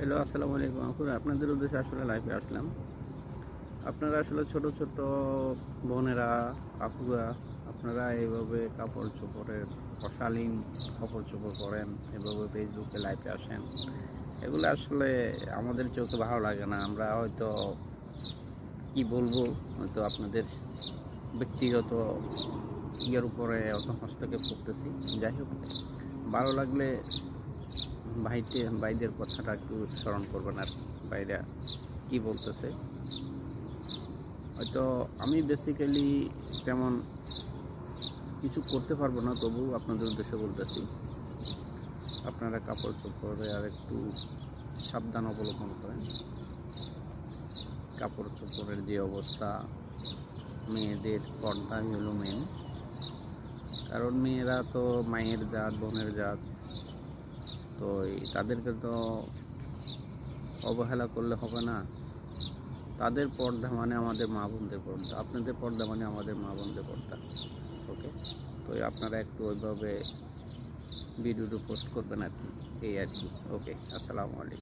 Hello, আসসালামু আলাইকুম। আপনাদের উদ্দেশ্যে আসলে লাইভে আসলাম। আপনারা আসলে ছোট ছোট বোনেরা, আপুরা, আপনারা এইভাবে কাপড় চোপড়ের অশালীন কাপড় চোপড় পরেন, এভাবে ফেসবুকে লাইভে আসেন, এগুলো আসলে আমাদের চোখে ভালো লাগে না। আমরা হয়তো কি বলবো, হয়তো আপনাদের ব্যক্তিগত ইয়ের উপরে অত হস্তক্ষেপ করতেছি। যাই হোক, ভালো লাগলে ভাইদের কথাটা একটু স্মরণ করবেন আর কি। ভাইরা কি বলতেছে, হয়তো আমি বেসিক্যালি তেমন কিছু করতে পারবো না, তবু আপনাদের উদ্দেশ্যে বলতেছি, আপনারা কাপড় চোপড়ে আর একটু সাবধান অবলম্বন করেন। কাপড় চোপড়ের যে অবস্থা, মেয়েদের পর্দাই হলো মেন। কারণ মেয়েরা তো মায়ের জাত, বোনের জাত, তো তাদেরকে তো অবহেলা করলে হবে না। তাদের পর্দা মানে আমাদের মা বোনদের পর্দা, আপনাদের পর্দা মানে আমাদের মা বোনদের পর্দা। ওকে, তো আপনারা একটু ওইভাবে ভিডিওটা পোস্ট করবেন আর কি, এই আর কি। ওকে, আসসালামু আলাইকুম।